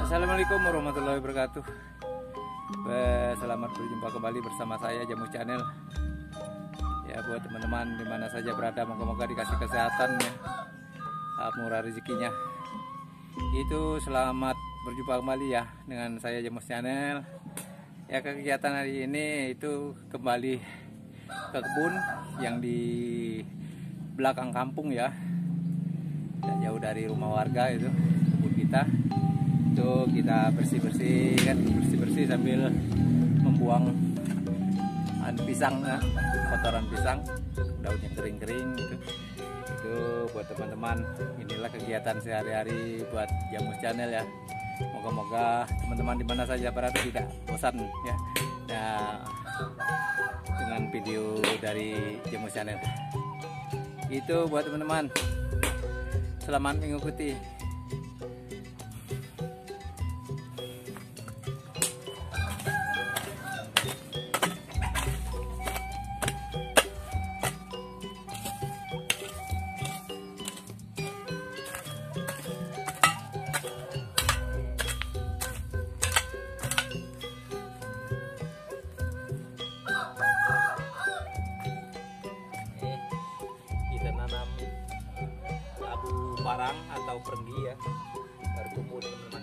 Assalamualaikum warahmatullahi wabarakatuh. Selamat berjumpa kembali bersama saya Jamus Channel. Ya, buat teman-teman dimana saja berada, moga-moga dikasih kesehatan ya, murah rezekinya. Itu selamat berjumpa kembali ya dengan saya Jamus Channel. Ya, kegiatan hari ini itu kembali ke kebun yang di belakang kampung ya, tidak jauh dari rumah warga. Itu kebun kita. Itu kita bersih-bersih kan, bersih-bersih sambil membuang pisang ya, kotoran pisang, daunnya kering-kering gitu. Itu buat teman-teman, inilah kegiatan sehari-hari buat Jamus Channel ya. Moga-moga teman-teman dimana saja berada tidak bosan ya, dengan video dari Jamus Channel. Itu buat teman-teman, selamat mengikuti. Kita nanam labu parang atau perenggi ya, baru tumbuh teman-teman.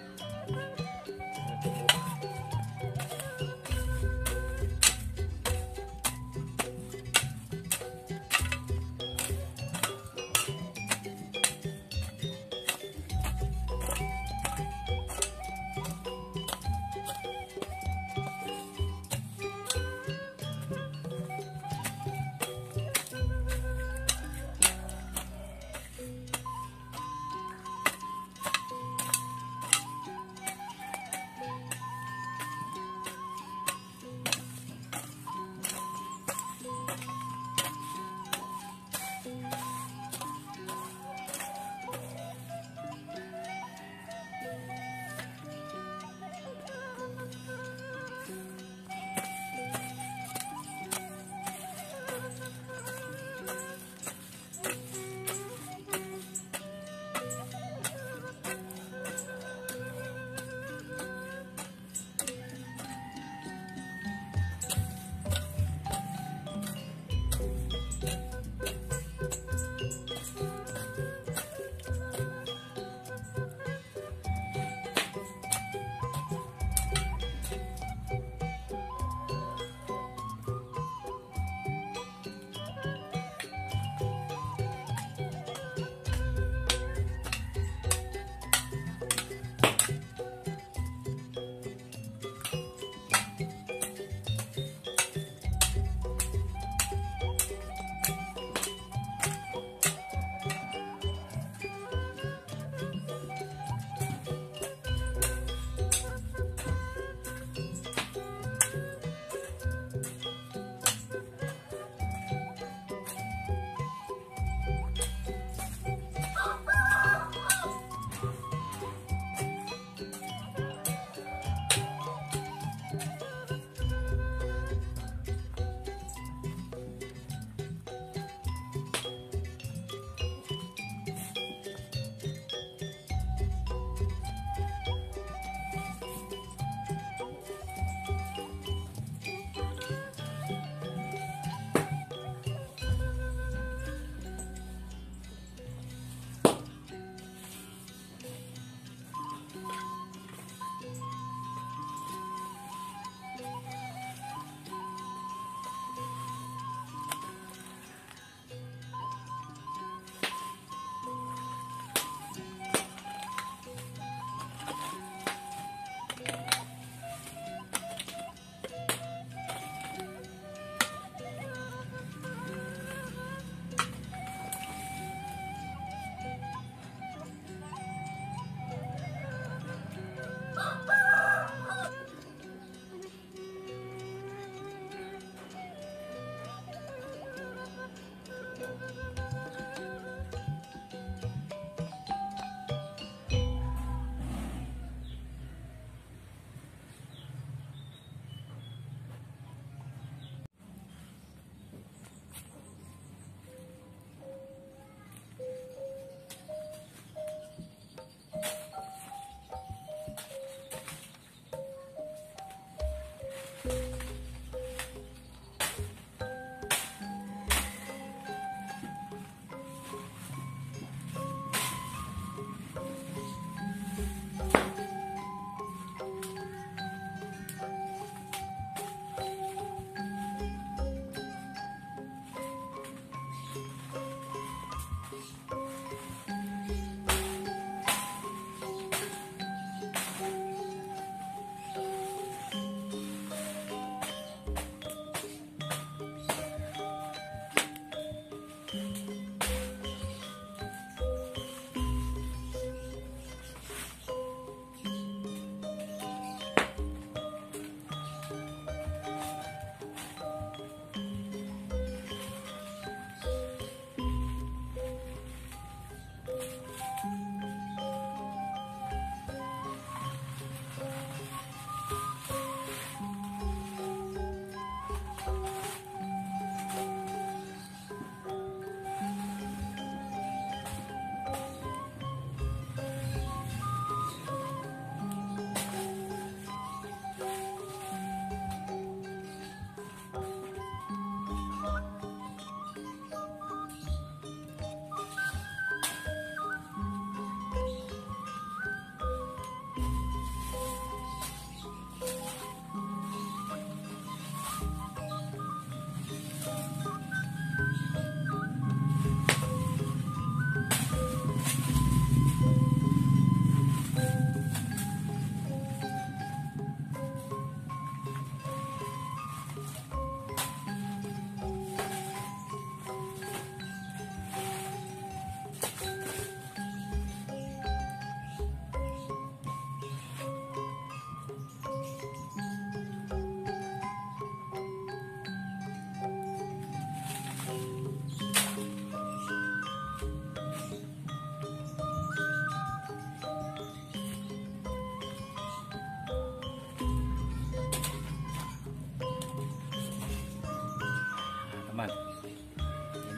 Teman,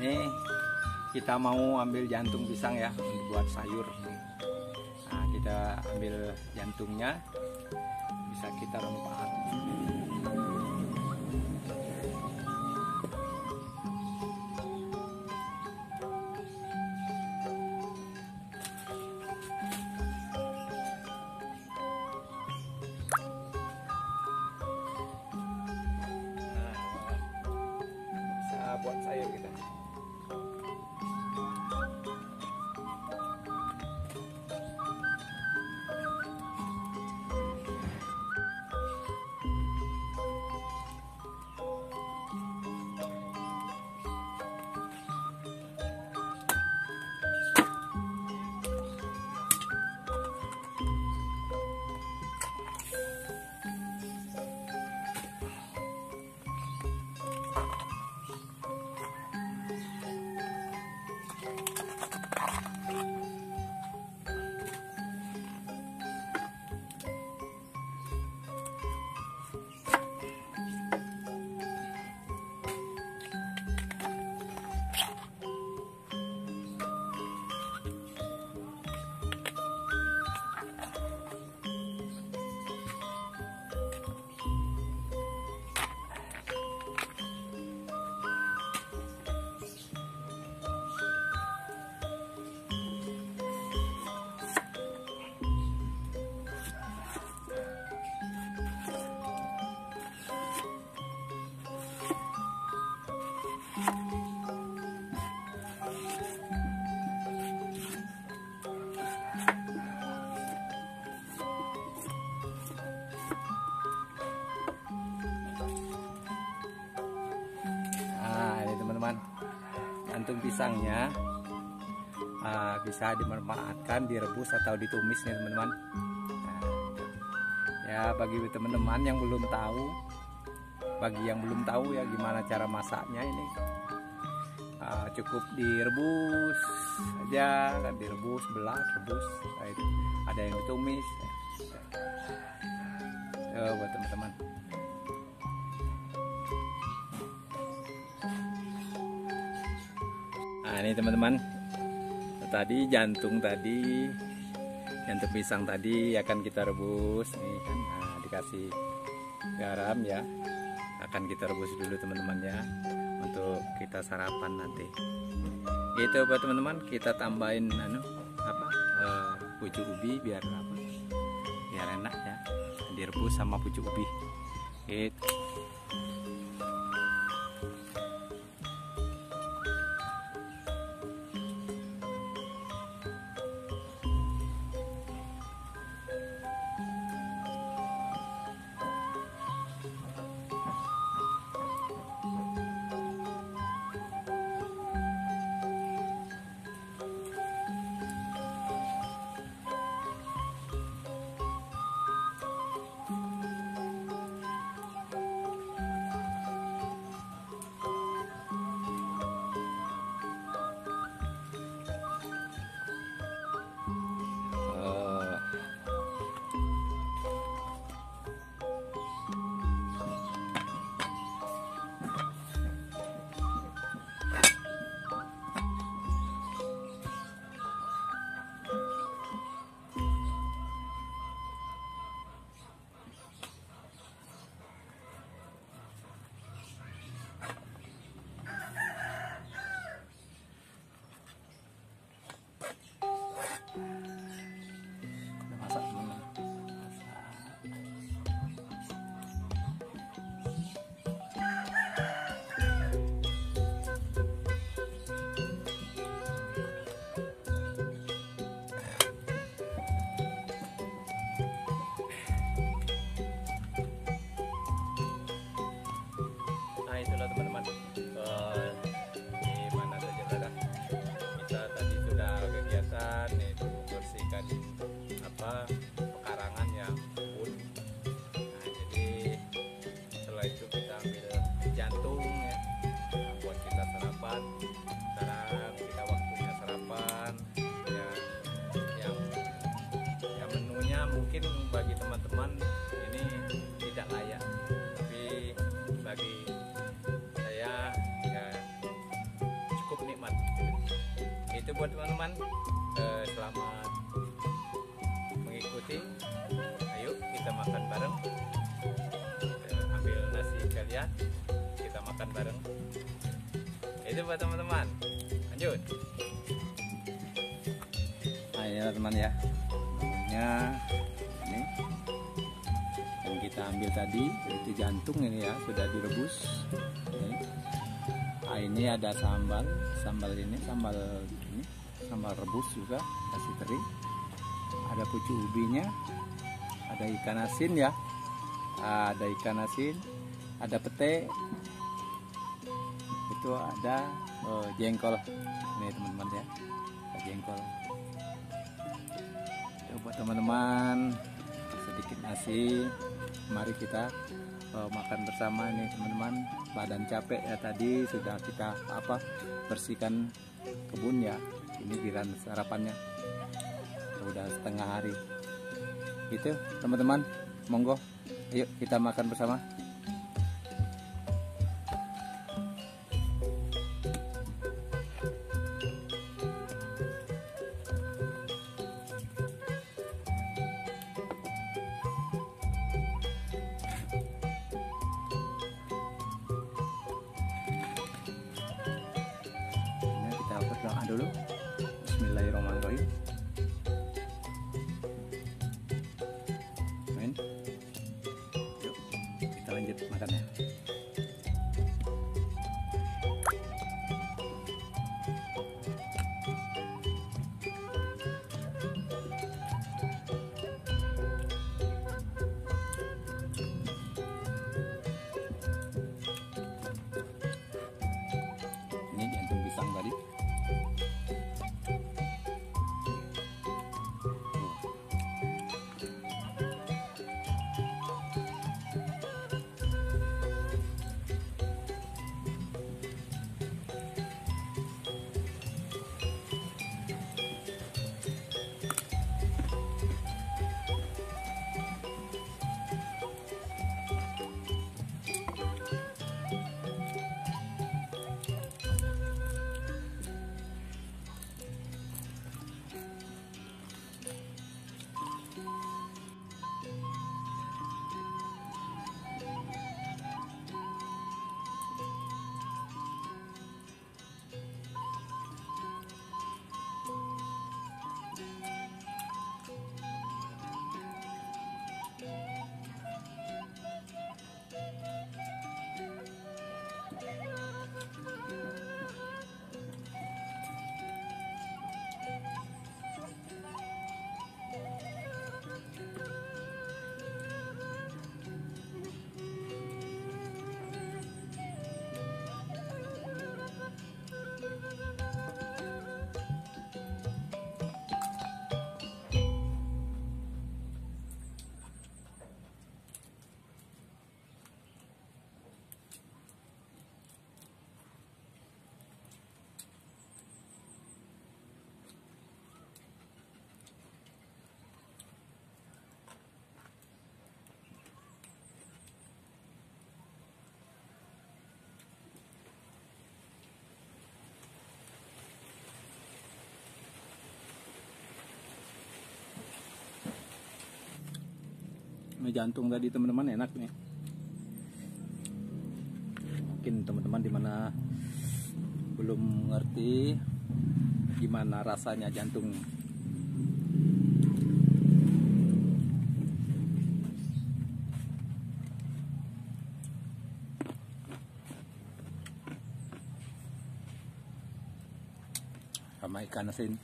ini kita mau ambil jantung pisang ya untuk buat sayur. Nah, kita ambil jantungnya, bisa kita rempah. Buat sayur kita. Jantung pisangnya bisa dimanfaatkan, direbus atau ditumis nih teman-teman. Ya bagi teman-teman yang belum tahu, ya gimana cara masaknya ini, cukup direbus aja kan, direbus, belah, rebus. Nah, itu ada yang ditumis. Buat teman-teman. Nah ini teman-teman, tadi jantung pisang tadi akan kita rebus nih kan, nah, dikasih garam ya, akan kita rebus dulu teman-teman ya, untuk kita sarapan nanti. Itu buat teman-teman, kita tambahin pucuk ubi biar enak ya, direbus sama pucuk ubi. Itu. itu buat teman-teman, selamat mengikuti. Ayo kita makan bareng. Ambil nasi kalian, kita makan bareng. Itu buat teman-teman. Lanjut. Nah ya teman ya, ini yang kita ambil tadi itu jantung ini ya, sudah direbus. Ini ada sambal ini, sambal rebus juga, nasi teri. Ada pucuk ubinya, ada ikan asin ya, ada pete, itu ada jengkol. Ini teman-teman ya, ada jengkol. Coba teman-teman, sedikit nasi. Mari kita makan bersama nih teman-teman. Badan capek ya, tadi sudah kita bersihkan kebun ya. Ini giliran sarapannya udah setengah hari gitu teman-teman. Monggo, yuk kita makan bersama. Berdoa dulu. Bismillahirrahmanirrahim. Amin. Yuk kita lanjut makannya. Ini jantung pisang tadi. Jantung tadi teman-teman enak nih. Mungkin teman-teman dimana belum ngerti gimana rasanya jantung. Sama ikan asin.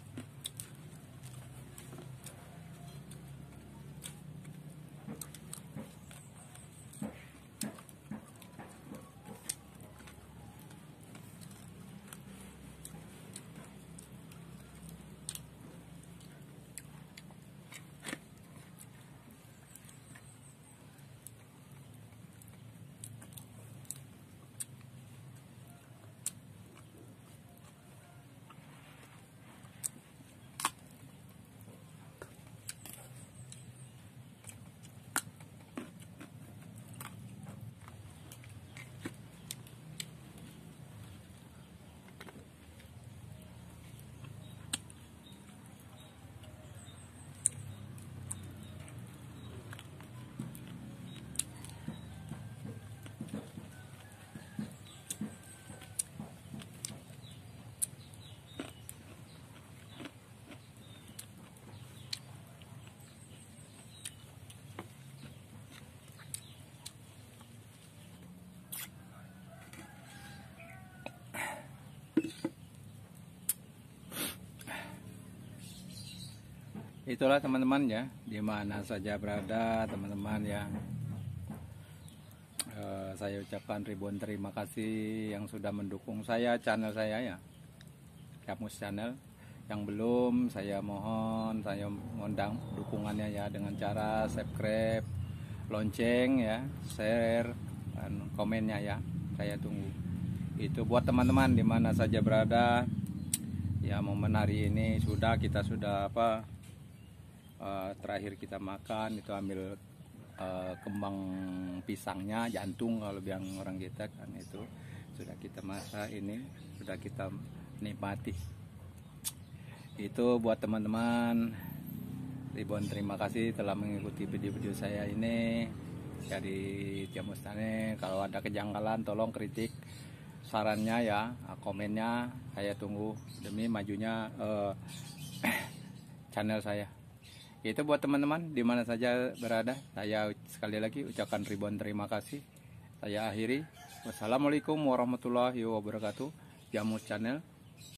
itulah teman-teman ya, di mana saja berada teman-teman ya. Saya ucapkan ribuan terima kasih yang sudah mendukung saya, channel saya ya, Jamus Channel. Yang belum, saya mohon, saya mengundang dukungannya ya, dengan cara subscribe, lonceng ya, share, dan komennya ya. Saya tunggu. Itu buat teman-teman di mana saja berada. Ya, momen hari ini kita sudah terakhir kita makan itu ambil kembang pisangnya, jantung kalau bilang orang kita kan, itu sudah kita masak, ini sudah kita nikmati. Itu buat teman-teman, ribuan terima kasih telah mengikuti video-video saya ini dari Jamus Channel. Kalau ada kejanggalan tolong kritik, sarannya ya, komennya saya tunggu demi majunya channel saya. Itu buat teman-teman di mana saja berada, saya sekali lagi ucapkan ribuan terima kasih. Saya akhiri. Wassalamualaikum warahmatullahi wabarakatuh. Jamus Channel.